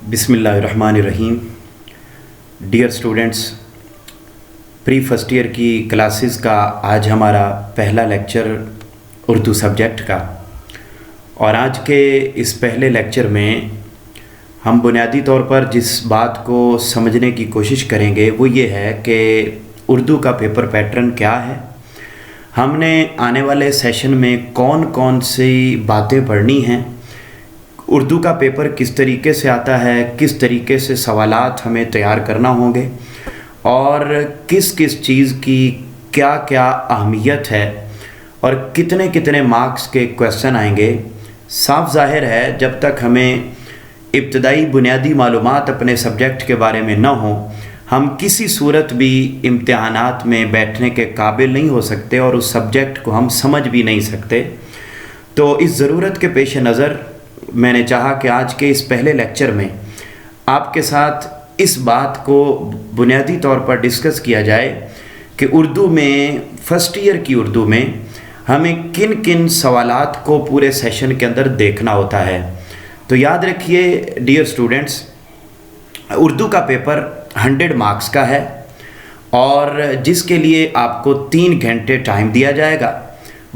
बिस्मिल्लाहिर्रहमानिर्रहीम। Dear students, pre first year की classes का आज हमारा पहला लेक्चर उर्दू सब्जेक्ट का, और आज के इस पहले लेक्चर में हम बुनियादी तौर पर जिस बात को समझने की कोशिश करेंगे वो ये है कि उर्दू का पेपर पैटर्न क्या है, हमने आने वाले सेशन में कौन कौन सी बातें पढ़नी हैं, उर्दू का पेपर किस तरीके से आता है, किस तरीके से सवालात हमें तैयार करना होंगे और किस किस चीज़ की क्या क्या अहमियत है और कितने कितने मार्क्स के क्वेश्चन आएंगे। साफ जाहिर है जब तक हमें इब्तदाई बुनियादी मालूमात अपने सब्जेक्ट के बारे में न हो, हम किसी सूरत भी इम्तिहानात में बैठने के काबिल नहीं हो सकते और उस सब्जेक्ट को हम समझ भी नहीं सकते। तो इस ज़रूरत के पेश नज़र मैंने चाहा कि आज के इस पहले लेक्चर में आपके साथ इस बात को बुनियादी तौर पर डिस्कस किया जाए कि उर्दू में, फ़र्स्ट ईयर की उर्दू में हमें किन किन सवालात को पूरे सेशन के अंदर देखना होता है। तो याद रखिए डियर स्टूडेंट्स, उर्दू का पेपर 100 मार्क्स का है और जिसके लिए आपको 3 घंटे टाइम दिया जाएगा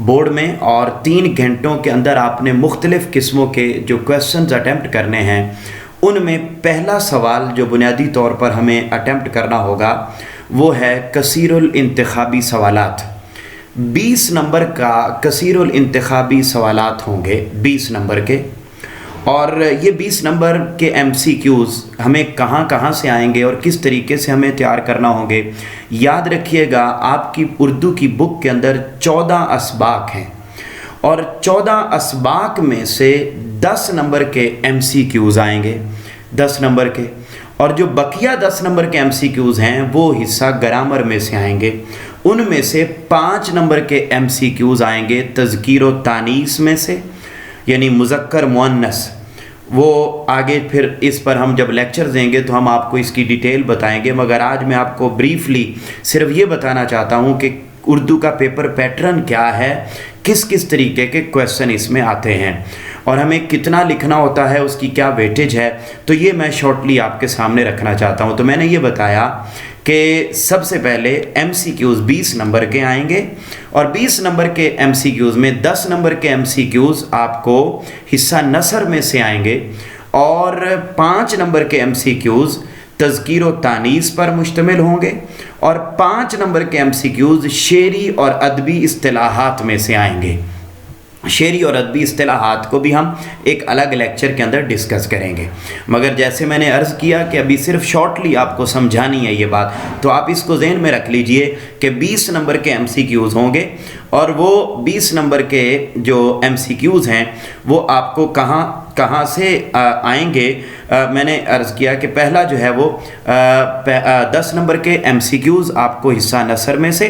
बोर्ड में, और 3 घंटों के अंदर आपने मुख्तलिफ़ किस्मों के जो क्वेश्चंस अटेम्प्ट करने हैं, उनमें पहला सवाल जो बुनियादी तौर पर हमें अटेम्प्ट करना होगा वो है कसीरुल इंतखाबी सवालात। 20 नंबर का कसीरुल इंतखाबी सवालात होंगे, 20 नंबर के, और ये 20 नंबर के MCQs हमें कहाँ कहाँ से आएंगे और किस तरीके से हमें तैयार करना होंगे। याद रखिएगा आपकी उर्दू की बुक के अंदर 14 असबाक हैं और 14 असबाक में से 10 नंबर के MCQs आएंगे, 10 नंबर के, और जो बकिया 10 नंबर के MCQs हैं वो हिस्सा ग्रामर में से आएंगे। उनमें से 5 नंबर के MCQs आएंगे तज़कीर व तानीस में से, यानी मुज़क्कर मुअन्नस। वो आगे फिर इस पर हम जब लेक्चर देंगे तो हम आपको इसकी डिटेल बताएंगे, मगर आज मैं आपको ब्रीफली सिर्फ ये बताना चाहता हूँ कि उर्दू का पेपर पैटर्न क्या है, किस किस तरीके के क्वेश्चन इसमें आते हैं और हमें कितना लिखना होता है, उसकी क्या वेटेज है। तो ये मैं शॉर्टली आपके सामने रखना चाहता हूँ। तो मैंने ये बताया कि सबसे पहले MCQs 20 नंबर के आएंगे और 20 नंबर के MCQs में 10 नंबर के MCQs आपको हिस्सा नसर में से आएंगे और 5 नंबर के MCQs तज़कीर व तानीस पर मुश्तमिल होंगे और 5 नंबर के MCQs शेरी और अदबी इस्तिलाहात में से आएंगे। शेरी और अदबी इस्तिलाहात को भी हम एक अलग लेक्चर के अंदर डिस्कस करेंगे, मगर जैसे मैंने अर्ज़ किया कि अभी सिर्फ शॉर्टली आपको समझानी है ये बात, तो आप इसको ज़हन में रख लीजिए कि 20 नंबर के MCQs होंगे और वो 20 नंबर के जो MCQs हैं वो आपको कहाँ कहाँ से आएंगे। मैंने अर्ज़ किया कि पहला जो है वो 10 नंबर के MCQs आपको हिस्सा नसर में से,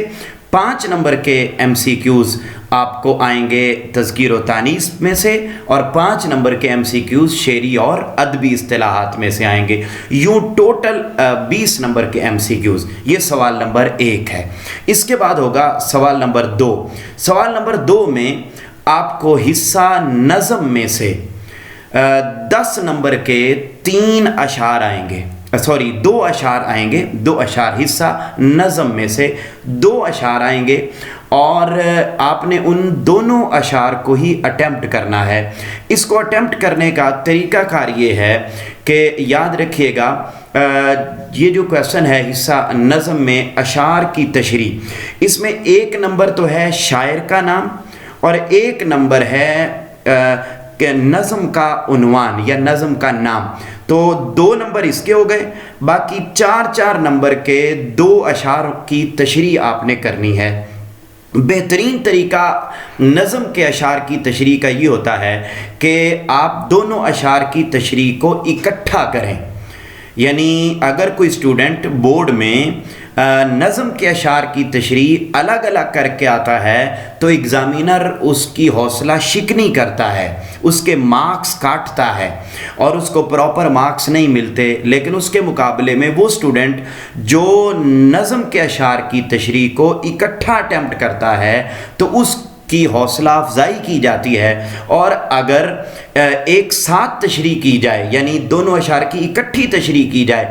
5 नंबर के MCQs आपको आएंगे तज़कीर व तानीस में से और 5 नंबर के MCQs शेरी और अदबी इस्तिलाहात में से आएंगे। यूँ टोटल 20 नंबर के MCQs। ये सवाल नंबर 1 है। इसके बाद होगा सवाल नंबर 2। सवाल नंबर 2 में आपको हिस्सा नज़म में से 10 नंबर के 3 अशार आएंगे, 2 अशार आएंगे, 2 अशार, हिस्सा नज़म में से 2 अशार आएंगे और आपने उन दोनों अशार को ही अटेम्प्ट करना है। इसको अटेम्प्ट करने का तरीक़ाकार ये है कि याद रखिएगा ये जो क्वेश्चन है हिस्सा नज़म में अशार की तशरी, इसमें 1 नंबर तो है शायर का नाम और 1 नंबर है कि नज़म का उन्वान या नज़म का नाम। तो 2 नंबर इसके हो गए, बाकी 4 नंबर के 2 अशार की तशरी आपने करनी है। बेहतरीन तरीका नज़म के अशार की तशरी का ये होता है कि आप दोनों अशार की तशरी को इकट्ठा करें। यानी अगर कोई स्टूडेंट बोर्ड में नज़म के अशार की तशरी अलग अलग करके आता है तो एग्ज़ामिनर उसकी हौसला शिकनी करता है, उसके मार्क्स काटता है और उसको प्रॉपर मार्क्स नहीं मिलते। लेकिन उसके मुकाबले में वो स्टूडेंट जो नज़म के अशार की तशरी को इकट्ठा अटेम्प्ट करता है तो उस की हौसला अफजाई की जाती है। और अगर एक साथ तशरीह की जाए, यानी दोनों अशार की इकट्ठी तशरीह की जाए,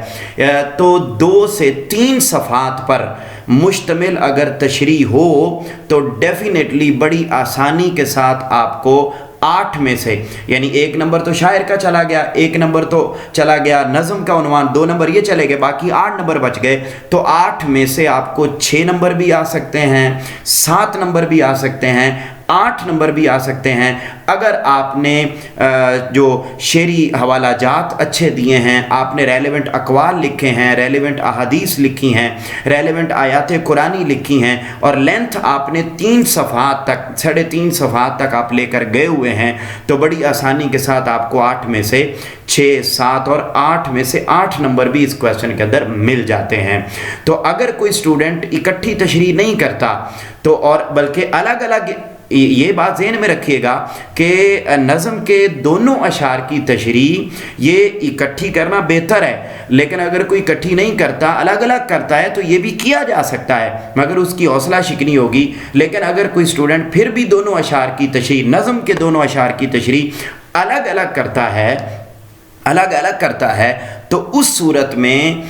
तो 2 से 3 सफ़हात पर मुश्तमिल अगर तशरीह हो तो डेफिनेटली बड़ी आसानी के साथ आपको 8 में से, यानी 1 नंबर तो शायर का चला गया, 1 नंबर तो चला गया नज़म का उन्वान, 2 नंबर ये चले गए, बाकी 8 नंबर बच गए। तो 8 में से आपको 6 नंबर भी आ सकते हैं, 7 नंबर भी आ सकते हैं, 8 नंबर भी आ सकते हैं। अगर आपने जो शेरी हवाला जात अच्छे दिए हैं, आपने रेलेवेंट अकवाल लिखे हैं, रेलेवेंट अहादीस लिखी हैं, रेलेवेंट आयात कुरानी लिखी हैं, और लेंथ आपने 3 सफ़हात तक, 3.5 सफ़हात तक आप लेकर गए हुए हैं, तो बड़ी आसानी के साथ आपको 8 में से 6, 7 और 8 में से 8 नंबर भी इस क्वेश्चन के अंदर मिल जाते हैं। तो अगर कोई स्टूडेंट इकट्ठी तशरीह नहीं करता तो, और बल्कि अलग अलग, ये बात ज़हन में रखिएगा कि नज़म के दोनों अशार की तशरीह ये इकट्ठी करना बेहतर है, लेकिन अगर कोई इकट्ठी नहीं करता, अलग अलग करता है, तो ये भी किया जा सकता है, मगर उसकी हौसला शिकनी होगी। लेकिन अगर कोई स्टूडेंट फिर भी दोनों अशार की तशरीह, नज़म के दोनों अशार की तशरीह अलग अलग करता है, तो उस सूरत में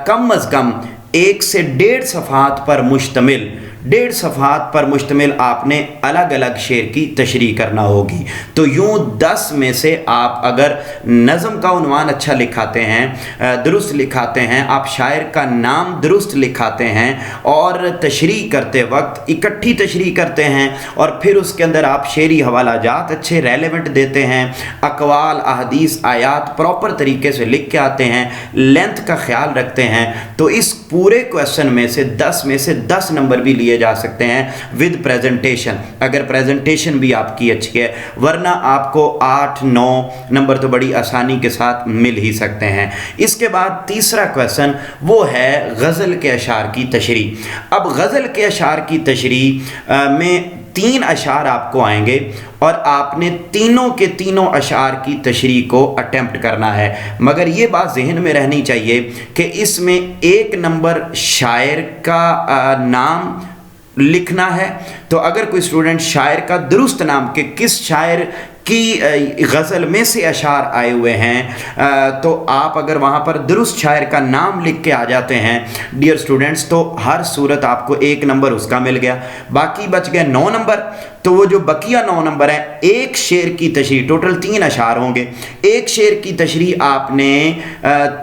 कम अज़ कम 1 से 1.5 सफ़हात पर मुश्तमिल, 1.5 सफ़हात पर मुश्तमिल आपने अलग अलग शेर की तशरीह करना होगी। तो यूँ 10 में से आप अगर नज़म का उन्वान अच्छा लिखाते हैं, दुरुस्त लिखाते हैं, आप शायर का नाम दुरुस्त लिखाते हैं, और तशरीह करते वक्त इकट्ठी तशरीह करते हैं, और फिर उसके अंदर आप शेरी हवाला जात अच्छे रेलेवेंट देते हैं, अकवाल अहदीस आयात प्रॉपर तरीके से लिख के आते हैं, लेंथ का ख्याल रखते हैं, तो इस पूरे क्वेश्चन में से 10 नंबर भी लिए जा सकते हैं विद प्रेजेंटेशन, अगर प्रेजेंटेशन भी आपकी अच्छी है, वरना आपको 8-9 नंबर तो बड़ी आसानी के साथ मिल ही सकते हैं। इसके बाद तीसरा क्वेश्चन वो है गज़ल के अशार की तशरीह। अब गज़ल के अशार की तशरीह में 3 अशार आपको आएंगे, और आपने तीनों के तीनों अशार की तशरीह को अटेम्प्ट करना है, मगर ये बात जहन में रहनी चाहिए कि इसमें 1 नंबर शायर का नाम लिखना है। तो अगर कोई स्टूडेंट शायर का दुरुस्त नाम, कि किस शायर की गज़ल में से अशार आए हुए हैं, तो आप अगर वहाँ पर दुरुस्त शायर का नाम लिख के आ जाते हैं डियर स्टूडेंट्स, तो हर सूरत आपको 1 नंबर उसका मिल गया। बाकी बच गए 9 नंबर, तो वो जो बकिया 9 नंबर है, एक शेर की तशरीह, टोटल 3 अशार होंगे, एक शेर की तशरीह आपने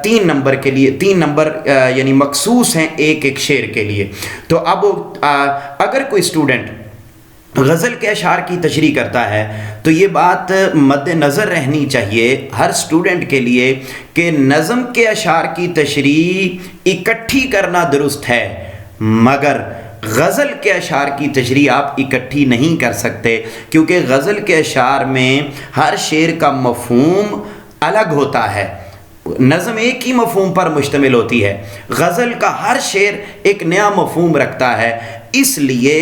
3 नंबर के लिए, 3 नंबर यानी मखसूस हैं एक शेर के लिए। तो अब अगर कोई स्टूडेंट गज़ल के अशार की तशरीह करता है, तो ये बात मद्देनज़र रहनी चाहिए हर स्टूडेंट के लिए कि नज़म के अशार की तशरीह इकट्ठी करना दुरुस्त है, मगर गज़ल के अशार की तशरीह आप इकट्ठी नहीं कर सकते, क्योंकि गज़ल के अशार में हर शेर का मफ़हूम अलग होता है। नज़म एक ही मफ़हूम पर मुश्तमिल होती है, गज़ल का हर शेर एक नया मफ़हूम रखता है, इसलिए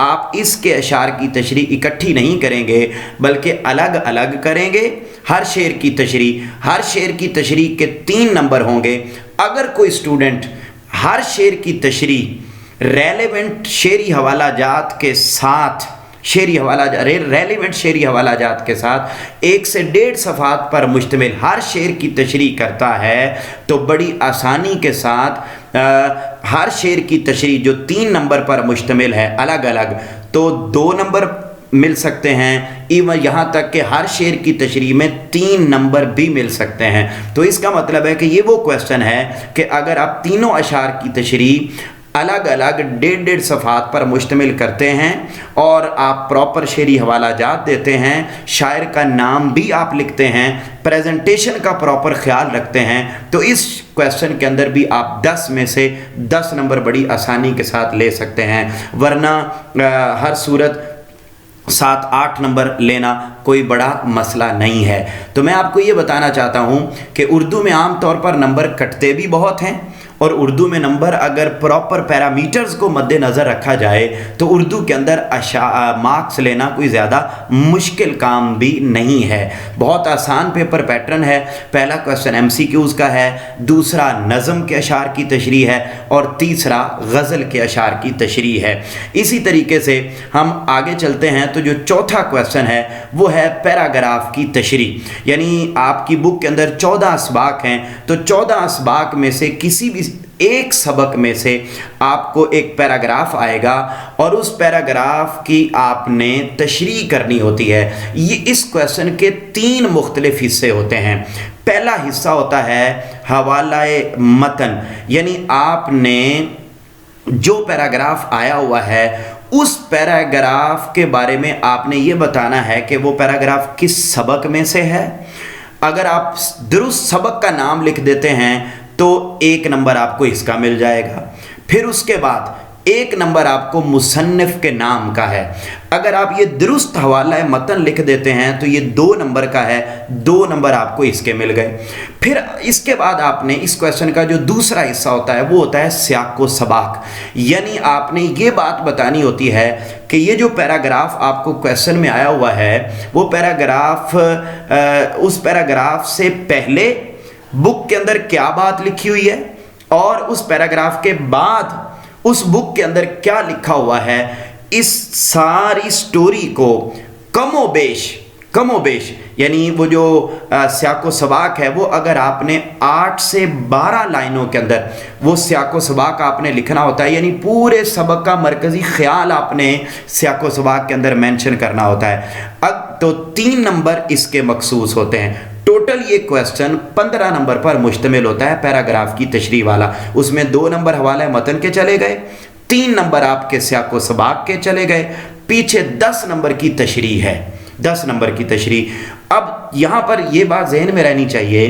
आप इसके अशार की तशरीह इकट्ठी नहीं करेंगे, बल्कि अलग अलग करेंगे हर शेर की तशरीह। हर शेर की तशरीह के 3 नंबर होंगे। अगर कोई स्टूडेंट हर शेर की तशरीह रेलेवेंट शेरी हवाला जात के साथ, रेलेवेंट शेरी हवाला जात के साथ 1 से 1.5 सफ़हात पर मुश्तमिल हर शेर की तशरीह करता है, तो बड़ी आसानी के साथ हर शेर की तशरीह जो 3 नंबर पर मुश्तमिल है अलग अलग, तो 2 नंबर मिल सकते हैं, इवन यहाँ तक कि हर शेर की तशरीह में 3 नंबर भी मिल सकते हैं। तो इसका मतलब है कि ये वो क्वेश्चन है कि अगर आप तीनों अशार की तशरीह अलग अलग 1.5 सफ़हात पर मुश्तमिल करते हैं, और आप प्रॉपर शेरी हवाला जात देते हैं, शायर का नाम भी आप लिखते हैं, प्रेजेंटेशन का प्रॉपर ख्याल रखते हैं, तो इस क्वेश्चन के अंदर भी आप 10 में से 10 नंबर बड़ी आसानी के साथ ले सकते हैं। वरना हर सूरत 7-8 नंबर लेना कोई बड़ा मसला नहीं है। तो मैं आपको ये बताना चाहता हूँ कि उर्दू में आम तौर पर नंबर कटते भी बहुत हैं और उर्दू में नंबर अगर प्रॉपर पैरामीटर्स को मद्देनज़र रखा जाए तो उर्दू के अंदर मार्क्स लेना कोई ज़्यादा मुश्किल काम भी नहीं है। बहुत आसान पेपर पैटर्न है। पहला क्वेश्चन MCQs का है, दूसरा नज़म के अशार की तशरीह है और तीसरा गज़ल के अशार की तशरीह है। इसी तरीके से हम आगे चलते हैं तो जो चौथा क्वेश्चन है वो है पैराग्राफ की तशरीह। यानी आपकी बुक के अंदर 14 असबाक हैं, तो 14 असबाक में से किसी भी एक सबक में से आपको एक पैराग्राफ आएगा और उस पैराग्राफ की आपने तशरीह करनी होती है। ये इस क्वेश्चन के 3 मुख्तलिफ हिस्से होते हैं। पहला हिस्सा होता है हवालाए मतन, यानी आपने जो पैराग्राफ आया हुआ है उस पैराग्राफ के बारे में आपने ये बताना है कि वो पैराग्राफ किस सबक में से है। अगर आप दुरुस्त सबक का नाम लिख देते हैं तो 1 नंबर आपको इसका मिल जाएगा। फिर उसके बाद 1 नंबर आपको मुसन्निफ के नाम का है। अगर आप ये दुरुस्त हवाला मतन लिख देते हैं तो ये 2 नंबर का है, 2 नंबर आपको इसके मिल गए। फिर इसके बाद आपने इस क्वेश्चन का जो दूसरा हिस्सा होता है वो होता है सियाक़ो सबाक, यानी आपने ये बात बतानी होती है कि ये जो पैराग्राफ आपको क्वेश्चन में आया हुआ है वो पैराग्राफ उस पैराग्राफ से पहले बुक के अंदर क्या बात लिखी हुई है और उस पैराग्राफ के बाद उस बुक के अंदर क्या लिखा हुआ है। इस सारी स्टोरी को कमोबेश यानी वो जो सियाक़ो सबाक है वो अगर आपने 8 से 12 लाइनों के अंदर वो सियाक़ो सबाक आपने लिखना होता है, यानी पूरे सबक का मरकज़ी ख्याल आपने सियाक़ो सबाक के अंदर मेंशन करना होता है। अब तो 3 नंबर इसके मखसूस होते हैं। टोटल ये क्वेश्चन 15 नंबर पर मुश्तमिल होता है पैराग्राफ की तशरीह वाला। उसमें 2 नंबर हवाला मतन के चले गए, 3 नंबर आपके सियाक़ो सबाक के चले गए, पीछे 10 नंबर की तशरीह है, 10 नंबर की तशरीह। अब यहाँ पर यह बात जहन में रहनी चाहिए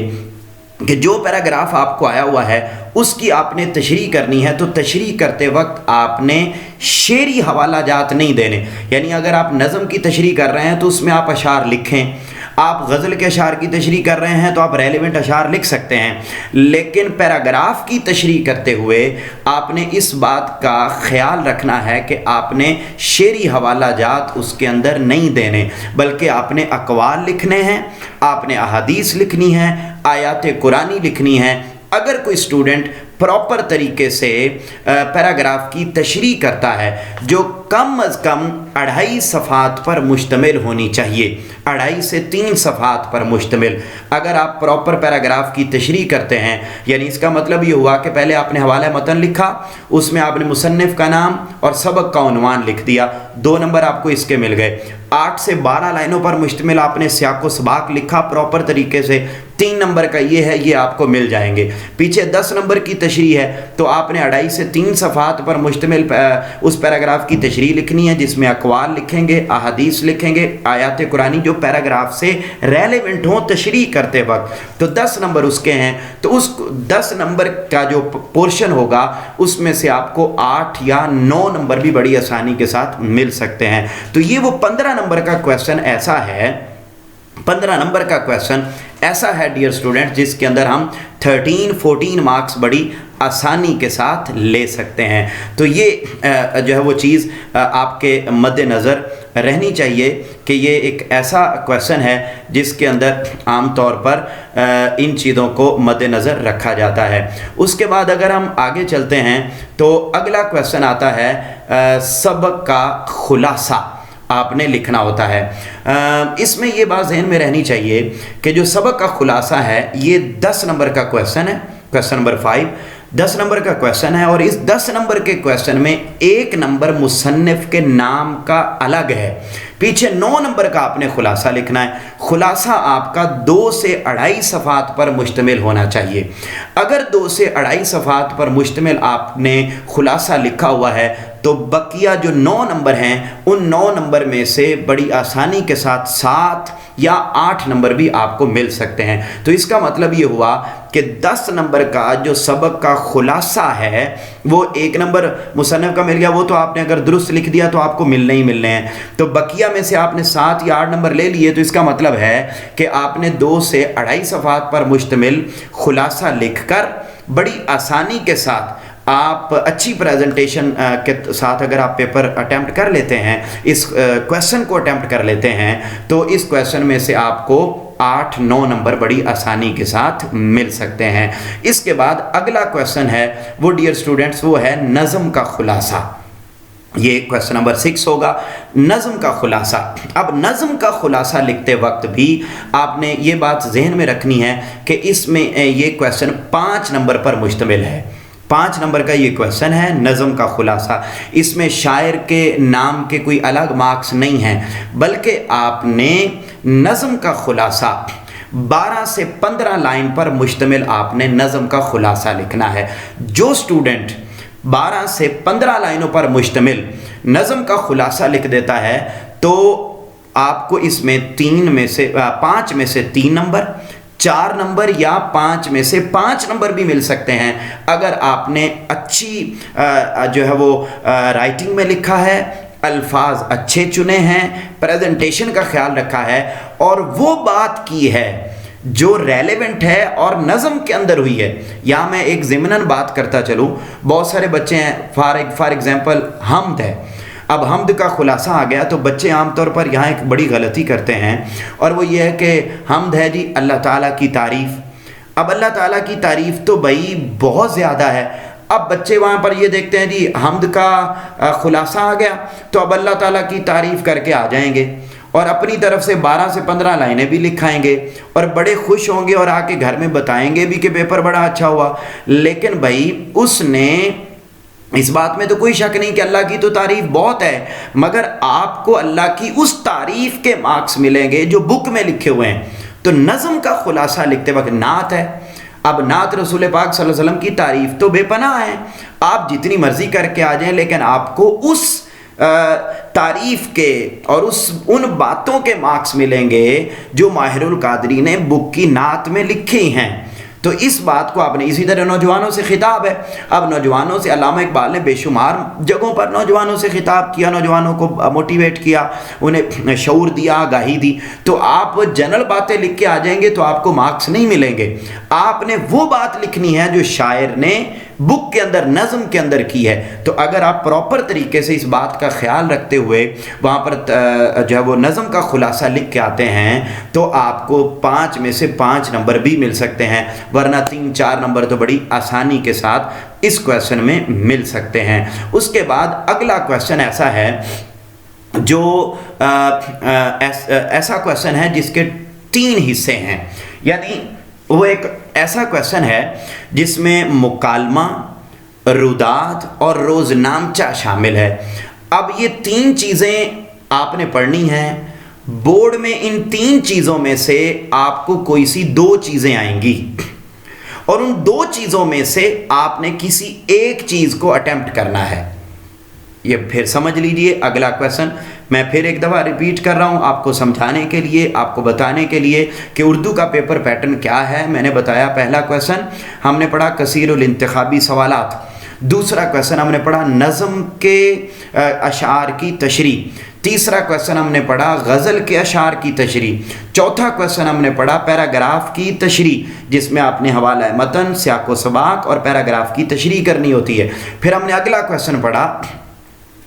कि जो पैराग्राफ आपको आया हुआ है उसकी आपने तशरीह करनी है, तो तशरीह करते वक्त आपने शेरी हवाला जात नहीं देने। यानी अगर आप नज़म की तशरीह कर रहे हैं तो उसमें आप अशार लिखें, आप गज़ल के अशार की तशरीह कर रहे हैं तो आप रेलेवेंट अशार लिख सकते हैं, लेकिन पैराग्राफ की तशरीह करते हुए आपने इस बात का ख्याल रखना है कि आपने शेरी हवाला जात उसके अंदर नहीं देने, बल्कि आपने अक़वाल लिखने हैं, आपने अहादीस लिखनी है, आयात कुरानी लिखनी है। अगर कोई स्टूडेंट प्रॉपर तरीके से पैराग्राफ की तशरीह करता है जो कम अज़ कम 2.5 सफ़हात पर मुश्तमिल होनी चाहिए, 2.5 से 3 सफ़हात पर मुश्तमिल, अगर आप प्रॉपर पैराग्राफ की तशरीह करते हैं, यानी इसका मतलब ये हुआ कि पहले आपने हवाला मतन लिखा, उसमें आपने मुसन्निफ का नाम और सबक का उन्वान लिख दिया, 2 नंबर आपको इसके मिल गए। 8 से 12 लाइनों पर मुश्तमिल आपने सियाक़ो सबाक लिखा प्रॉपर तरीके से, 3 नंबर का ये है, ये आपको मिल जाएंगे। पीछे 10 नंबर की तशरीह है तो आपने 2.5 से 3 सफ़हात पर मुश्तमिल उस पैराग्राफ की तशरीह लिखनी है, जिसमें अक़वाल लिखेंगे, अहादीस लिखेंगे, आयात कुरानी जो पैराग्राफ से रेलेवेंट हों तशरीह करते वक्त, तो 10 नंबर उसके हैं। तो उस 10 नंबर का जो पोर्शन होगा उसमें से आपको 8 या 9 नंबर भी बड़ी आसानी के साथ मिल सकते हैं। तो ये वो 15 नंबर का क्वेश्चन ऐसा है, 15 नंबर का क्वेश्चन ऐसा है डियर स्टूडेंट, जिसके अंदर हम 13-14 मार्क्स बड़ी आसानी के साथ ले सकते हैं। तो ये जो है वो चीज़ आपके मद्देनज़र रहनी चाहिए कि ये एक ऐसा क्वेश्चन है जिसके अंदर आम तौर पर इन चीज़ों को मद्देनज़र रखा जाता है। उसके बाद अगर हम आगे चलते हैं तो अगला क्वेश्चन आता है सबक का खुलासा आपने लिखना होता है। इसमें ये बात ज़हन में रहनी चाहिए कि जो सबक का खुलासा है ये 10 नंबर का क्वेश्चन है, क्वेश्चन नंबर 5 10 नंबर का क्वेश्चन है, और इस 10 नंबर के क्वेश्चन में 1 नंबर मुसन्निफ के नाम का अलग है, पीछे 9 नंबर का आपने खुलासा लिखना है। खुलासा आपका 2 से 2.5 सफ़हात पर मुश्तमिल होना चाहिए। अगर 2 से 2.5 सफ़हात पर मुश्तमिल आपने खुलासा लिखा हुआ है तो बकिया जो 9 नंबर हैं उन 9 नंबर में से बड़ी आसानी के साथ 7 या 8 नंबर भी आपको मिल सकते हैं। तो इसका मतलब ये हुआ कि 10 नंबर का जो सबक का खुलासा है वो 1 नंबर मुसन्निफ का मिल गया, वो तो आपने अगर दुरुस्त लिख दिया तो आपको मिलने ही मिलने हैं। तो बकिया में से आपने 7 या 8 नंबर ले लिए, तो इसका मतलब है कि आपने 2 से 2.5 सफ़हात पर मुश्तमिल खुलासा लिखकर बड़ी आसानी के साथ आप अच्छी प्रेजेंटेशन के साथ अगर आप पेपर अटेम्प्ट कर लेते हैं, इस क्वेश्चन को अटेम्प्ट कर लेते हैं, तो इस क्वेश्चन में से आपको 8-9 नंबर बड़ी आसानी के साथ मिल सकते हैं। इसके बाद अगला क्वेश्चन है वो डियर स्टूडेंट्स, वो है नज़म का खुलासा। ये क्वेश्चन नंबर 6 होगा, नज़म का खुलासा। अब नज़म का खुलासा लिखते वक्त भी आपने ये बात जहन में रखनी है कि इसमें ये क्वेश्चन 5 नंबर पर मुश्तमिल है। 5 नंबर का ये क्वेश्चन है नज़म का खुलासा। इसमें शायर के नाम के कोई अलग मार्क्स नहीं हैं, बल्कि आपने नज़म का खुलासा 12 से 15 लाइन पर मुश्तमिल आपने नज़म का खुलासा लिखना है। जो स्टूडेंट 12 से 15 लाइनों पर मुश्तमिल नज़म का खुलासा लिख देता है तो आपको इसमें 5 में से 3 नंबर, 4 नंबर या 5 में से 5 नंबर भी मिल सकते हैं अगर आपने अच्छी जो है वो राइटिंग में लिखा है, अल्फाज अच्छे चुने हैं, प्रेजेंटेशन का ख्याल रखा है और वो बात की है जो रेलेवेंट है और नज़म के अंदर हुई है। या मैं एक ज़िमनन बात करता चलूँ, बहुत सारे बच्चे हैं, फॉर एग्जांपल हमद है। अब हमद का खुलासा आ गया तो बच्चे आमतौर पर यहाँ एक बड़ी गलती करते हैं और वो ये है कि हमद है जी अल्लाह ताला की तारीफ़। अब अल्लाह ताला की तारीफ़ तो भाई बहुत ज़्यादा है। अब बच्चे वहाँ पर ये देखते हैं जी हमद का खुलासा आ गया तो अब अल्लाह ताला की तारीफ़ करके आ जाएंगे और अपनी तरफ से 12 से 15 लाइनें भी लिखाएंगे और बड़े खुश होंगे और आके घर में बताएंगे भी कि पेपर बड़ा अच्छा हुआ। लेकिन भाई उसने, इस बात में तो कोई शक नहीं कि अल्लाह की तो तारीफ़ बहुत है, मगर आपको अल्लाह की उस तारीफ़ के मार्क्स मिलेंगे जो बुक में लिखे हुए हैं। तो नज़म का खुलासा लिखते वक्त नात है। अब नात रसूल पाक सल्लल्लाहु अलैहि वसल्लम की तारीफ़ तो बेपनाह है, आप जितनी मर्जी करके आ जाएं, लेकिन आपको उस तारीफ़ के और उन बातों के मार्क्स मिलेंगे जो माहिरुल कादरी ने बुक की नात में लिखी हैं। तो इस बात को आपने, इसी तरह नौजवानों से खिताब है। अब नौजवानों से अल्लामा इकबाल ने बेशुमार जगहों पर नौजवानों से खिताब किया, नौजवानों को मोटिवेट किया, उन्हें शऊर दिया, आगाही दी। तो आप जनरल बातें लिख के आ जाएंगे तो आपको मार्क्स नहीं मिलेंगे। आपने वो बात लिखनी है जो शायर ने बुक के अंदर, नज़म के अंदर की है। तो अगर आप प्रॉपर तरीके से इस बात का ख्याल रखते हुए वहाँ पर जो है वो नज़म का खुलासा लिख के आते हैं तो आपको 5 में से 5 नंबर भी मिल सकते हैं, वरना 3-4 नंबर तो बड़ी आसानी के साथ इस क्वेश्चन में मिल सकते हैं। उसके बाद अगला क्वेश्चन ऐसा है जो ऐसा क्वेश्चन है जिसके 3 हिस्से हैं, यानी वो एक ऐसा क्वेश्चन है जिसमें मुकालमा, रुदात और रोज़नामचा शामिल है। अब ये 3 चीज़ें आपने पढ़नी हैं। बोर्ड में इन 3 चीज़ों में से आपको कोई सी 2 चीज़ें आएंगी और उन 2 चीज़ों में से आपने किसी एक चीज़ को अटेम्प्ट करना है। ये फिर समझ लीजिए अगला क्वेश्चन मैं फिर एक दफ़ा रिपीट कर रहा हूँ आपको समझाने के लिए, आपको बताने के लिए कि उर्दू का पेपर पैटर्न क्या है। मैंने बताया पहला क्वेश्चन हमने पढ़ा कसीरुल इंतखाबी सवालात, दूसरा क्वेश्चन हमने पढ़ा नज़म के अशार की तशरी, तीसरा क्वेश्चन हमने पढ़ा गज़ल के अशार की तशरी, चौथा क्वेश्चन हमने पढ़ा पैराग्राफ की तशरी जिसमें आपने हवाला मतन, सियाक़ो सबाक और पैराग्राफ की तशरी करनी होती है। फिर हमने अगला क्वेश्चन पढ़ा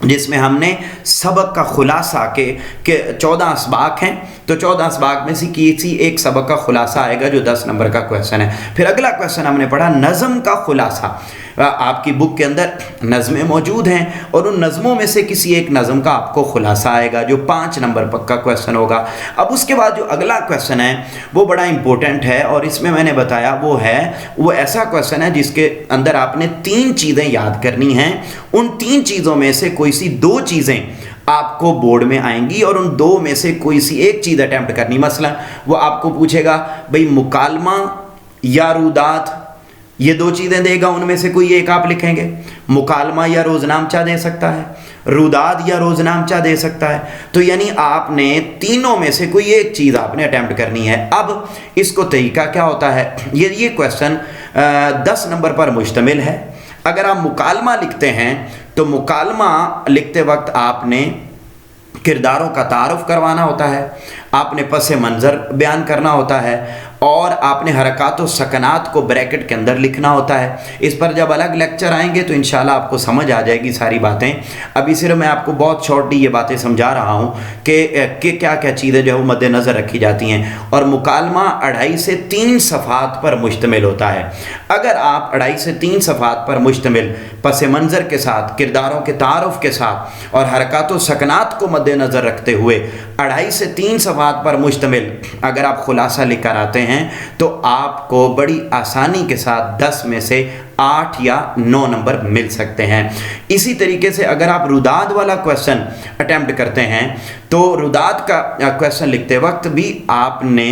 जिसमें हमने सबक का खुलासा के 14 असबाक हैं, तो 14 असबाक में से किसी एक सबक का खुलासा आएगा जो 10 नंबर का क्वेश्चन है। फिर अगला क्वेश्चन हमने पढ़ा नज़म का खुलासा। आपकी बुक के अंदर नज़में मौजूद हैं और उन नज़मों में से किसी एक नज़म का आपको खुलासा आएगा जो 5 नंबर पक्का क्वेश्चन होगा। अब उसके बाद जो अगला क्वेश्चन है वो बड़ा इंपॉर्टेंट है और इसमें मैंने बताया वो ऐसा क्वेश्चन है जिसके अंदर आपने 3 चीज़ें याद करनी हैं। उन 3 चीज़ों में से कोई सी 2 चीज़ें आपको बोर्ड में आएंगी और उन 2 में से कोई सी एक चीज़ अटैम्प्ट करनी। मसलन वो आपको पूछेगा भाई मुकालमा या रुदात, ये 2 चीज़ें देगा, उनमें से कोई एक आप लिखेंगे। मुकालमा या रोज़नामचा दे सकता है, रुदात या रोज़नामचा दे सकता है। तो यानी आपने तीनों में से कोई एक चीज़ आपने अटैम्प्ट करनी है। अब इसको तरीका क्या होता है, ये क्वेश्चन 10 नंबर पर मुश्तमिल है। अगर आप मुकालमा लिखते हैं तो मुकालमा लिखते वक्त आपने किरदारों का तारुफ करवाना होता है, आपने पस मंज़र बयान करना होता है और आपने हरकत व सकनात को ब्रैकेट के अंदर लिखना होता है। इस पर जब अलग लेक्चर आएंगे तो इंशाल्लाह आपको समझ आ जाएगी सारी बातें। अभी सिर्फ मैं आपको बहुत शॉर्टली ये बातें समझा रहा हूँ कि क्या क्या चीज़ें जो है मद्देनज़र रखी जाती हैं। और मुकालमा 2.5 से 3 सफ़हात पर मुश्तमिल होता है। अगर आप 2.5 से 3 सफ़हात पर मुश्तमिल पस मंज़र के साथ, किरदारों के तारुफ़ के साथ और हरकत व सकनात को मद्देनज़र रखते हुए 2.5 से 3 सफ़हात पर मुश्तमिल अगर आप खुलासा लेकर आते हैं तो आपको बड़ी आसानी के साथ 10 में से 8 या 9 नंबर मिल सकते हैं। इसी तरीके से अगर आप रुदाद वाला क्वेश्चन अटेम्प्ट करते हैं तो रुदाद का क्वेश्चन लिखते वक्त भी आपने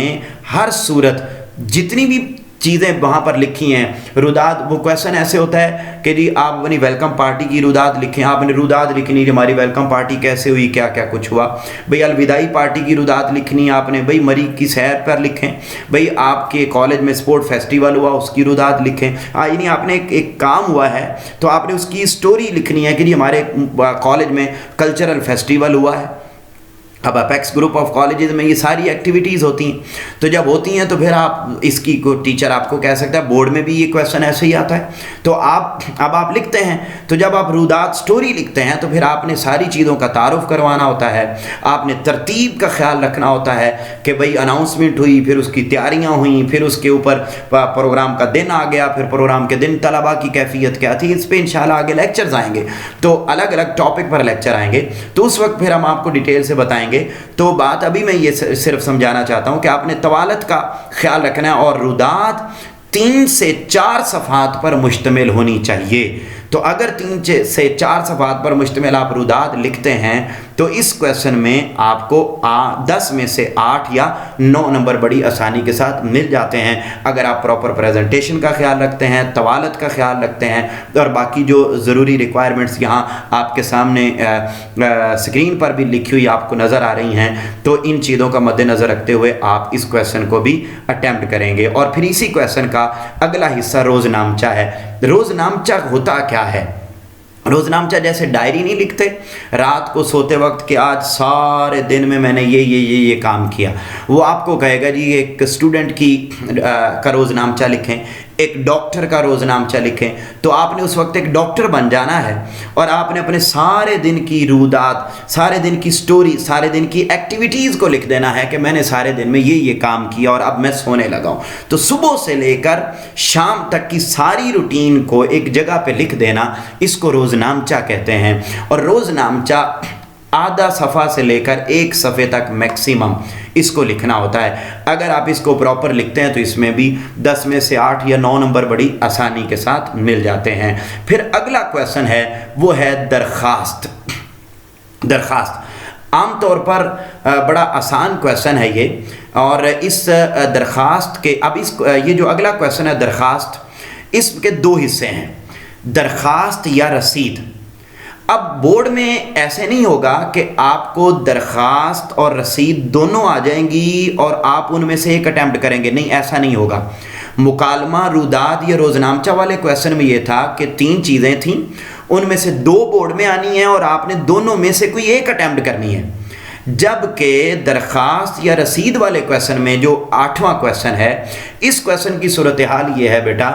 हर सूरत जितनी भी चीज़ें वहाँ पर लिखी हैं, रुदाद वो क्वेश्चन ऐसे होता है कि जी आप अपनी वेलकम पार्टी की रुदाद लिखें। आपने रुदाद लिखनी, हमारी वेलकम पार्टी कैसे हुई, क्या क्या कुछ हुआ। भाई अलविदाई पार्टी की रुदाद लिखनी आपने, भाई मरी की सैर पर लिखें। भाई आपके कॉलेज में स्पोर्ट फेस्टिवल हुआ उसकी रुदाद लिखें। यानी आपने एक काम हुआ है तो आपने उसकी स्टोरी लिखनी है कि जी हमारे कॉलेज में कल्चरल फेस्टिवल हुआ है। अब अपेक्स ग्रुप ऑफ कॉलेजेस में ये सारी एक्टिविटीज़ होती हैं, तो जब होती हैं तो फिर आप इसकी को टीचर आपको कह सकता है, बोर्ड में भी ये क्वेश्चन ऐसे ही आता है। तो आप लिखते हैं, तो जब आप रुदात स्टोरी लिखते हैं तो फिर आपने सारी चीज़ों का तारुफ करवाना होता है। आपने तरतीब का ख्याल रखना होता है कि भाई अनाउंसमेंट हुई, फिर उसकी तैयारियाँ हुई, फिर उसके ऊपर प्रोग्राम का दिन आ गया, फिर प्रोग्राम के दिन तलबा की कैफियत क्या थी। इस पर इंशाल्लाह आगे लेक्चर्स आएंगे, तो अलग अलग टॉपिक पर लेक्चर आएंगे, तो उस वक्त फिर हम आपको डिटेल से बताएंगे। तो बात अभी मैं ये सिर्फ समझाना चाहता हूं कि आपने तवालत का ख्याल रखना है और रुदात 3 से 4 सफ़हात पर मुश्तमिल होनी चाहिए। तो अगर 3 से 4 सफ़हात पर मुश्तमिल आप रुदात लिखते हैं तो इस क्वेश्चन में आपको 10 में से 8 या 9 नंबर बड़ी आसानी के साथ मिल जाते हैं। अगर आप प्रॉपर प्रेजेंटेशन का ख्याल रखते हैं, तवालत का ख्याल रखते हैं और बाकी जो ज़रूरी रिक्वायरमेंट्स यहाँ आपके सामने स्क्रीन पर भी लिखी हुई आपको नज़र आ रही हैं, तो इन चीज़ों का मद्देनज़र रखते हुए आप इस क्वेश्चन को भी अटैम्प्ट करेंगे। और फिर इसी क्वेश्चन का अगला हिस्सा रोज़नामचा है। रोज़नामचा होता क्या है? रोज़नामचा जैसे डायरी नहीं लिखते रात को सोते वक्त कि आज सारे दिन में मैंने ये काम किया, वो आपको कहेगा जी एक स्टूडेंट का रोज़नामचा लिखें, एक डॉक्टर का रोज़नामचा लिखें। तो आपने उस वक्त एक डॉक्टर बन जाना है और आपने अपने सारे दिन की रुदात, सारे दिन की स्टोरी, सारे दिन की एक्टिविटीज़ को लिख देना है कि मैंने सारे दिन में ये काम किया और अब मैं सोने लगा हूँ। तो सुबह से लेकर शाम तक की सारी रूटीन को एक जगह पे लिख देना, इसको रोज़नामचा कहते हैं। और रोज़नामचा आधा सफ़ा से लेकर 1 सफ़े तक मैक्सिमम इसको लिखना होता है। अगर आप इसको प्रॉपर लिखते हैं तो इसमें भी 10 में से 8 या 9 नंबर बड़ी आसानी के साथ मिल जाते हैं। फिर अगला क्वेश्चन है वो है दरख्वास्त। आम तौर पर बड़ा आसान क्वेश्चन है ये, और इस दरख्वास्त के ये जो अगला क्वेश्चन है दरख्वास्त, इसके 2 हिस्से हैं, दरख्वास्त या रसीद। अब बोर्ड में ऐसे नहीं होगा कि आपको दरख्वास्त और रसीद दोनों आ जाएंगी और आप उनमें से एक अटैम्प्ट करेंगे, नहीं ऐसा नहीं होगा। मुकालमा, रुदाद या रोज़नामचा वाले क्वेश्चन में ये था कि 3 चीज़ें थीं, उनमें से 2 बोर्ड में आनी है और आपने दोनों में से कोई एक अटैम्प्ट करनी है। जबकि दरख्वास्त या रसीद वाले क्वेश्चन में जो 8वां क्वेश्चन है, इस क्वेश्चन की सूरत हाल ये है बेटा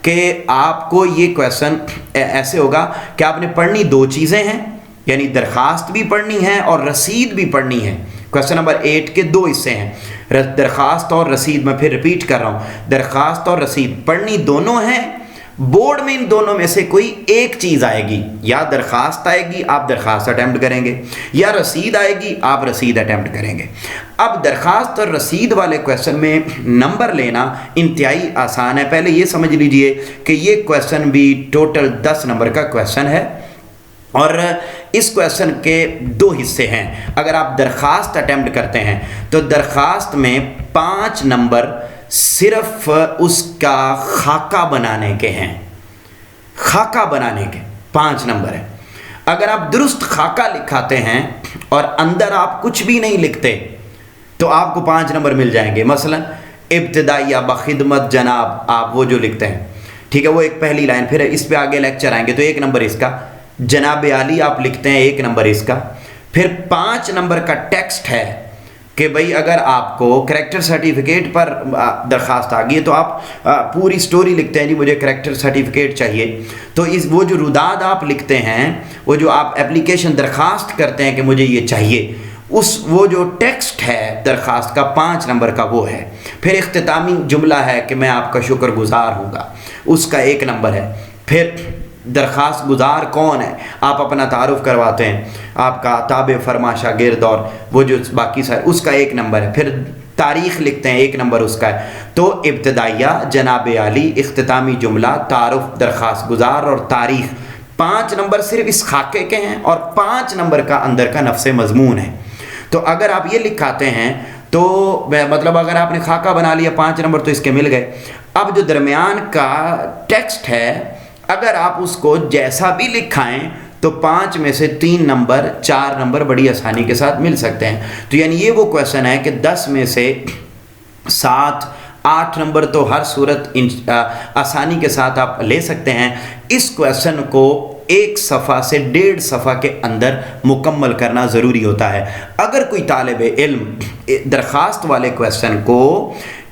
कि आपको ये क्वेश्चन ऐसे होगा कि आपने पढ़नी 2 चीज़ें हैं, यानी दरख्वास्त भी पढ़नी है और रसीद भी पढ़नी है। क्वेश्चन नंबर 8 के 2 हिस्से हैं, दरख्वास्त और रसीद। मैं फिर रिपीट कर रहा हूँ, दरख्वास्त और रसीद पढ़नी दोनों हैं। बोर्ड में इन दोनों में से कोई एक चीज़ आएगी, या दरख्वास्त आएगी आप दरख्वास्त अटैम्प्ट करेंगे, या रसीद आएगी आप रसीद अटैम्प्ट करेंगे। अब दरख्वास्त और रसीद वाले क्वेश्चन में नंबर लेना इंतहाई आसान है। पहले ये समझ लीजिए कि ये क्वेश्चन भी टोटल 10 नंबर का क्वेश्चन है और इस क्वेश्चन के 2 हिस्से हैं। अगर आप दरख्वास्त अटैम्प्ट करते हैं तो दरख्वास्त में 5 नंबर सिर्फ उसका खाका बनाने के हैं, खाका बनाने के 5 नंबर है। अगर आप दुरुस्त खाका लिखाते हैं और अंदर आप कुछ भी नहीं लिखते तो आपको 5 नंबर मिल जाएंगे। मसलन इब्तिदाइया बखिदमत जनाब, आप वो जो लिखते हैं, ठीक है, वो एक पहली लाइन, फिर इस पे आगे लेक्चर आएंगे तो 1 नंबर इसका। जनाब आली आप लिखते हैं, 1 नंबर इसका। फिर 5 नंबर का टेक्स्ट है, कि भाई अगर आपको करेक्टर सर्टिफिकेट पर दरख्वास्त आ गई है तो आप पूरी स्टोरी लिखते हैं, जी मुझे करेक्टर सर्टिफिकेट चाहिए, तो वो जो रुदाद आप लिखते हैं, वो जो आप एप्लीकेशन दरख्वास्त करते हैं कि मुझे ये चाहिए, वो जो टेक्स्ट है दरख्वास्त का 5 नंबर का वो है। फिर इख्तितामी जुमला है कि मैं आपका शुक्रगुजार हूँगा, उसका 1 नंबर है। फिर दरख्वास्त गुजार कौन है, आप अपना तारुफ करवाते हैं, आपका ताबे फरमा शागिर्द और वो जो बाकी सारे, उसका 1 नंबर है। फिर तारीख़ लिखते हैं, 1 नंबर उसका है। तो इब्तदाइया, जनाब आली, इख्तितामी जुमला, तारुफ, दरख्वास्त गुजार और तारीख़, 5 नंबर सिर्फ इस खाके के हैं और 5 नंबर का अंदर का नफ्स मज़मून है। तो अगर आप ये लिखाते हैं तो मतलब अगर आपने खाका बना लिया 5 नंबर तो इसके मिल गए। अब जो दरमियान का टेक्स्ट है, अगर आप उसको जैसा भी लिखाएं तो 5 में से 3 नंबर, 4 नंबर बड़ी आसानी के साथ मिल सकते हैं। तो यानी ये वो क्वेश्चन है कि 10 में से 7, 8 नंबर तो हर सूरत आसानी के साथ आप ले सकते हैं। इस क्वेश्चन को 1 सफ़ा से 1.5 सफ़ा के अंदर मुकम्मल करना ज़रूरी होता है। अगर कोई तालिब इल्म दरख्वास्त वाले क्वेश्चन को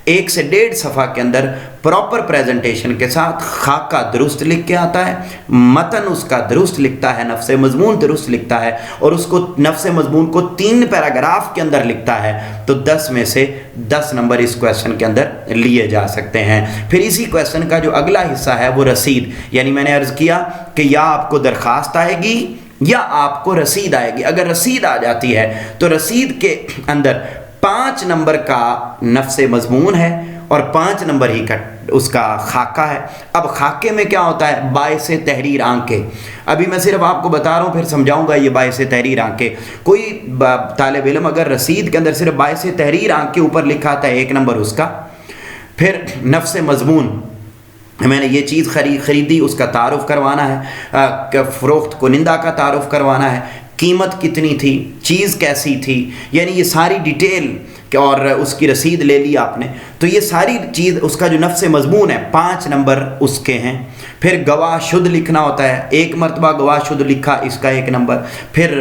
1 से 1.5 सफ़ा के अंदर प्रॉपर प्रेजेंटेशन के साथ खाका दुरुस्त लिख के आता है, मतन उसका दुरुस्त लिखता है, नफ्स मज़मून दुरुस्त लिखता है और उसको नफ्स मज़मून को 3 पैराग्राफ के अंदर लिखता है, तो 10 में से 10 नंबर इस क्वेश्चन के अंदर लिए जा सकते हैं। फिर इसी क्वेश्चन का जो अगला हिस्सा है वो रसीद, यानी मैंने अर्ज़ किया कि या आपको दरख्वास्त आएगी या आपको रसीद आएगी। अगर रसीद आ जाती है तो रसीद के अंदर 5 नंबर का नफ्स मज़मून है और 5 नंबर ही का उसका खाका है। अब खाके में क्या होता है, बाइसे तहरीर आंखें। अभी मैं सिर्फ आपको बता रहा हूँ, फिर समझाऊंगा ये बाइसे तहरीर आंखें। कोई तालिब इल्म अगर रसीद के अंदर सिर्फ बाइसे तहरीर आंखें ऊपर लिखा था 1 नंबर उसका, फिर नफ्स मज़मून, मैंने ये चीज़ खरीदी, उसका तारुफ करवाना है, फ़रोख्त कुनिंदा का तारुफ करवाना है, कीमत कितनी थी, चीज़ कैसी थी, यानी ये सारी डिटेल और उसकी रसीद ले ली आपने, तो ये सारी चीज़ उसका जो नफ्स मज़मून है 5 नंबर उसके हैं। फिर गवाह शुद्ध लिखना होता है, 1 मरतबा गवाह शुद्ध लिखा, इसका 1 नंबर। फिर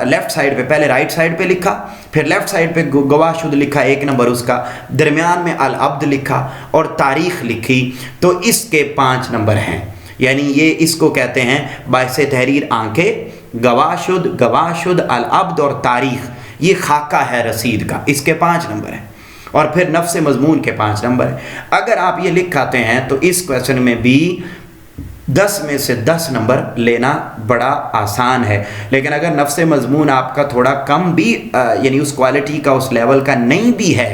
लेफ़्ट साइड पे, पहले राइट साइड पे लिखा, फिर लेफ़्ट साइड पे गवाह शुद्ध लिखा, 1 नंबर उसका। दरमियान में अल अब्द लिखा और तारीख़ लिखी, तो इसके 5 नंबर हैं। यानी ये इसको कहते हैं बाइसे तहरीर आंखें, गवाह शुद्ध, अल अब्द और तारीख़, ये खाका है रसीद का, इसके 5 नंबर हैं। और फिर नफ्स मज़मून के 5 नंबर हैं। अगर आप ये लिखाते हैं तो इस क्वेश्चन में भी 10 में से 10 नंबर लेना बड़ा आसान है। लेकिन अगर नफ्स मज़मून आपका थोड़ा कम भी यानी उस क्वालिटी का, उस लेवल का नहीं भी है,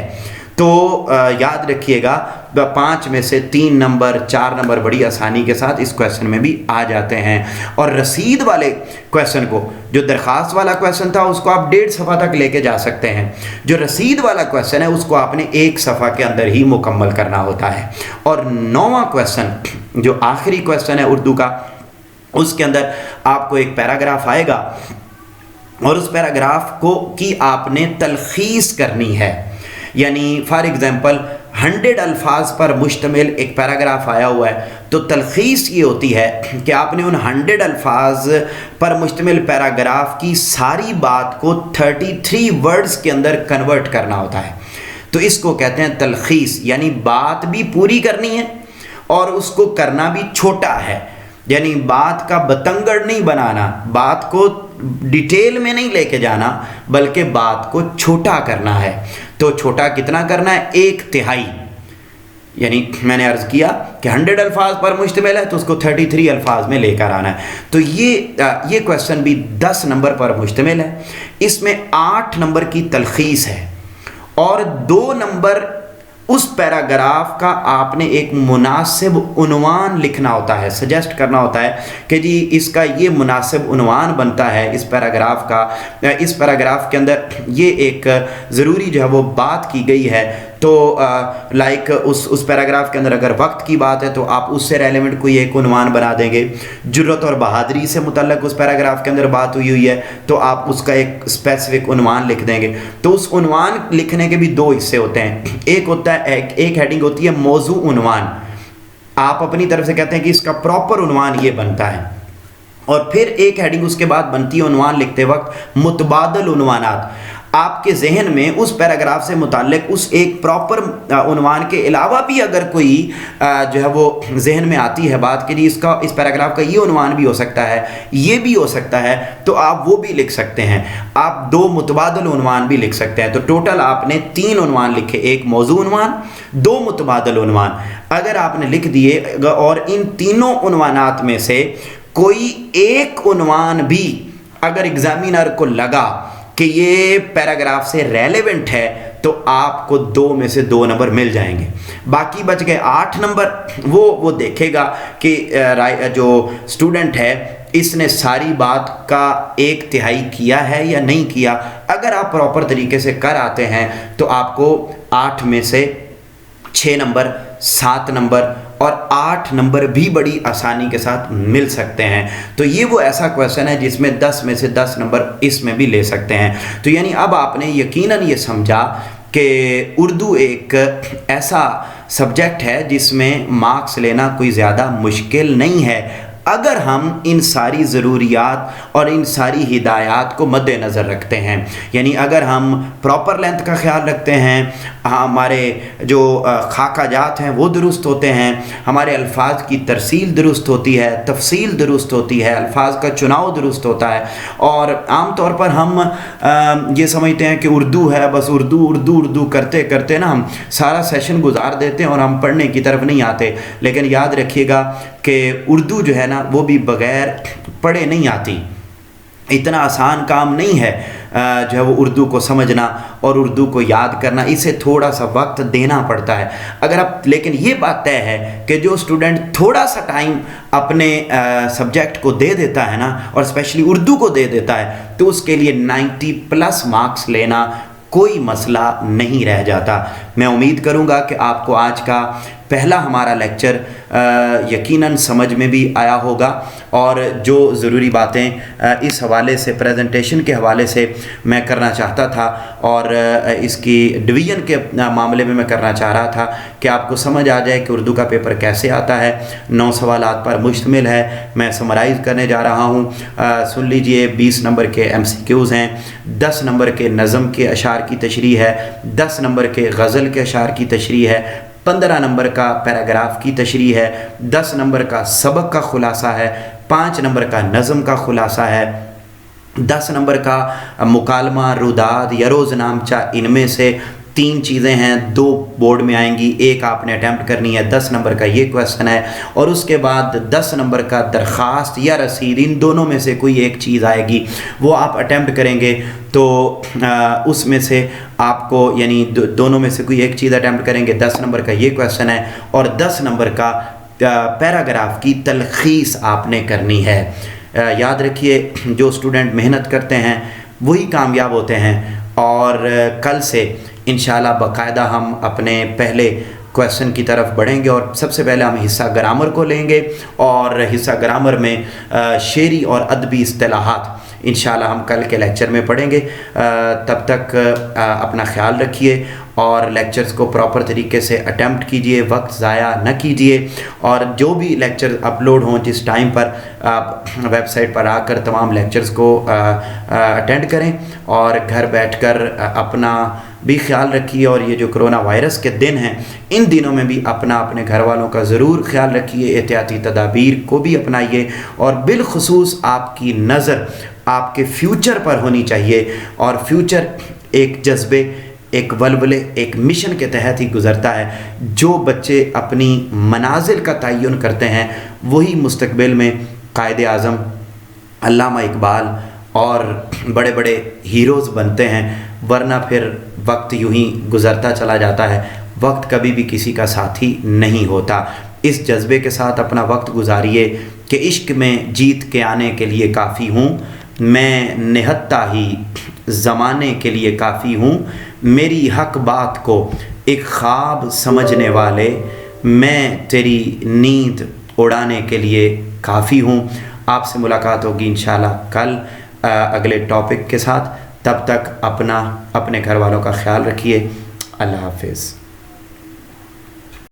तो याद रखिएगा 5 में से 3 नंबर, 4 नंबर बड़ी आसानी के साथ इस क्वेश्चन में भी आ जाते हैं। और रसीद वाले क्वेश्चन को, जो दरख्वास्त वाला क्वेश्चन था उसको आप 1.5 सफ़ा तक लेके जा सकते हैं। जो रसीद वाला क्वेश्चन है उसको आपने 1 सफ़ा के अंदर ही मुकम्मल करना होता है। और 9वां क्वेश्चन, जो आखिरी क्वेश्चन है उर्दू का, उसके अंदर आपको एक पैराग्राफ आएगा और उस पैराग्राफ को की आपने तलखीस करनी है। यानी फॉर एग्ज़ाम्पल 100 अल्फाज पर मुश्तमिल एक पैराग्राफ आया हुआ है, तो तलखीस ये होती है कि आपने उन 100 अल्फाज पर मुश्तमिल पैराग्राफ की सारी बात को 33 वर्ड्स के अंदर कन्वर्ट करना होता है। तो इसको कहते हैं तलखीस, यानी बात भी पूरी करनी है और उसको करना भी छोटा है। यानी बात का बतंगड़ नहीं बनाना, बात को डिटेल में नहीं लेके जाना, बल्कि बात को छोटा करना है। तो छोटा कितना करना है, 1/3। यानी मैंने अर्ज़ किया कि 100 अल्फाज पर मुश्तमिल है तो उसको 33 अल्फाज में लेकर आना है। तो ये क्वेश्चन भी 10 नंबर पर मुश्तमिल है। इसमें 8 नंबर की तलखीस है और 2 नंबर उस पैराग्राफ का आपने एक मुनासिब उन्वान लिखना होता है, सजेस्ट करना होता है कि जी इसका ये मुनासिब उन्वान बनता है इस पैराग्राफ का। इस पैराग्राफ के अंदर ये एक ज़रूरी जो है वो बात की गई है। तो लाइक उस पैराग्राफ के अंदर अगर वक्त की बात है तो आप उससे रेलेवेंट कोई एक उन्वान बना देंगे। जुर्रत और बहादुरी से मुतल्लक उस पैराग्राफ के अंदर बात हुई है तो आप उसका एक स्पेसिफिक उन्वान लिख देंगे। तो उस उन्वान लिखने के भी 2 हिस्से होते हैं। एक होता है, एक हेडिंग होती है मौजू उन्वान, आप अपनी तरफ से कहते हैं कि इसका प्रॉपर उन्वान ये बनता है। और फिर एक हेडिंग उसके बाद बनती है उन्वान लिखते वक्त मुतबादल उन्वानात। आपके जहन में उस पैराग्राफ से मुताल्लिक उस एक प्रॉपर उन्वान के अलावा भी अगर कोई जो है वो जहन में आती है बात के लिए इसका इस पैराग्राफ का ये उन्वान भी हो सकता है, ये भी हो सकता है, तो आप वो भी लिख सकते हैं। आप 2 मुतबादल उन्वान भी लिख सकते हैं। तो टोटल आपने 3 उन्वान लिखे, एक मौजू उन्वान, 2 मुतबादल उन्वान। अगर आपने लिख दिए और इन तीनों उन्वानात में से कोई एक उन्वान भी अगर एग्जामिनर को लगा कि ये पैराग्राफ से रेलेवेंट है तो आपको 2 में से 2 नंबर मिल जाएंगे। बाकी बच गए 8 नंबर। वो देखेगा कि जो स्टूडेंट है इसने सारी बात का 1/3 किया है या नहीं किया। अगर आप प्रॉपर तरीके से कर आते हैं तो आपको 8 में से 6 नंबर, 7 नंबर और 8 नंबर भी बड़ी आसानी के साथ मिल सकते हैं। तो ये वो ऐसा क्वेश्चन है जिसमें 10 में से 10 नंबर इसमें भी ले सकते हैं। तो यानी अब आपने यकीनन ये समझा कि उर्दू एक ऐसा सब्जेक्ट है जिसमें मार्क्स लेना कोई ज़्यादा मुश्किल नहीं है, अगर हम इन सारी ज़रूरियात और इन सारी हिदायत को मद्देनज़र रखते हैं। यानी अगर हम प्रॉपर लेंथ का ख्याल रखते हैं, हमारे जो खाकाजात हैं वो दुरुस्त होते हैं, हमारे अल्फाज की तरसील दुरुस्त होती है, तफसील दुरुस्त होती है, अल्फाज का चुनाव दुरुस्त होता है। और आम तौर पर हम ये समझते हैं कि उर्दू है, बस उर्दू उर्दू उर्दू करते करते ना हम सारा सेशन गुजार देते हैं और हम पढ़ने की तरफ नहीं आते। लेकिन याद रखिएगा कि उर्दू जो है ना वो भी बग़ैर पढ़े नहीं आती। इतना आसान काम नहीं है जो है वो उर्दू को समझना और उर्दू को याद करना, इसे थोड़ा सा वक्त देना पड़ता है। अगर आप लेकिन ये बात तय है कि जो स्टूडेंट थोड़ा सा टाइम अपने सब्जेक्ट को दे देता है ना, और स्पेशली उर्दू को दे देता है, तो उसके लिए 90+ मार्क्स लेना कोई मसला नहीं रह जाता। मैं उम्मीद करूंगा कि आपको आज का पहला हमारा लेक्चर यकीनन समझ में भी आया होगा और जो ज़रूरी बातें इस हवाले से प्रेजेंटेशन के हवाले से मैं करना चाहता था और इसकी डिवीज़न के मामले में मैं करना चाह रहा था कि आपको समझ आ जाए कि उर्दू का पेपर कैसे आता है। 9 सवालात पर मुश्तमिल है। मैं समराइज़ करने जा रहा हूँ। सुन लीजिए, 20 नंबर के MCQs हैं, 10 नंबर के नज़म के अशार की तशरीह है, 10 नंबर के गज़ल के अशार की तशरीह है, 15 नंबर का पैराग्राफ की तशरीह है, 10 नंबर का सबक का खुलासा है, 5 नंबर का नज़म का खुलासा है, 10 नंबर का मुकालमा, रुदाद या रोज़नामचा। इनमें से 3 चीज़ें हैं, 2 बोर्ड में आएंगी, एक आपने अटैम्प्ट करनी है। 10 नंबर का ये क्वेश्चन है और उसके बाद 10 नंबर का दरख्वास्त या रसीद, इन दोनों में से कोई एक चीज़ आएगी, वो आप अटैम्प्ट करेंगे तो उसमें से आपको यानी दोनों में से कोई एक चीज़ अटैम्प्ट करेंगे। 10 नंबर का ये क्वेश्चन है और 10 नंबर का पैराग्राफ की तलखीस आपने करनी है। याद रखिए, जो स्टूडेंट मेहनत करते हैं वही कामयाब होते हैं। और कल से इंशाल्लाह बाकायदा हम अपने पहले क्वेश्चन की तरफ बढ़ेंगे और सबसे पहले हम हिस्सा ग्रामर को लेंगे और हिस्सा ग्रामर में शेरी और अदबी इस्तिलाहात इंशाल्लाह हम कल के लेक्चर में पढ़ेंगे। तब तक अपना ख्याल रखिए और लेक्चर्स को प्रॉपर तरीके से अटेम्प्ट कीजिए, वक्त ज़ाया न कीजिए। और जो भी लेक्चर अपलोड हों जिस टाइम पर आप वेबसाइट पर आकर तमाम लेक्चर्स को अटेंड करें और घर बैठकर अपना भी ख्याल रखिए। और ये जो कोरोना वायरस के दिन हैं, इन दिनों में भी अपने घर वालों का ज़रूर ख्याल रखिए, एहतियाती तदाबीर को भी अपनाइए और बिलखुसूस आपकी नज़र आपके फ्यूचर पर होनी चाहिए। और फ्यूचर एक जज्बे, एक वलवले, एक मिशन के तहत ही गुज़रता है। जो बच्चे अपनी मनाजिल का तयन करते हैं वही मुस्तकबिल में कायदे आज़म, अल्लामा इकबाल और बड़े बड़े हीरोज़ बनते हैं। वरना फिर वक्त यूं ही गुज़रता चला जाता है। वक्त कभी भी किसी का साथी नहीं होता। इस जज्बे के साथ अपना वक्त गुजारिए कि इश्क में जीत के आने के लिए काफ़ी हूँ, मैं निहत्ता ही ज़माने के लिए काफ़ी हूँ, मेरी हक बात को एक ख्वाब समझने वाले, मैं तेरी नींद उड़ाने के लिए काफ़ी हूँ। आपसे मुलाकात होगी इंशाल्लाह कल अगले टॉपिक के साथ। तब तक अपने घर वालों का ख्याल रखिए। अल्लाह हाफ़िज़।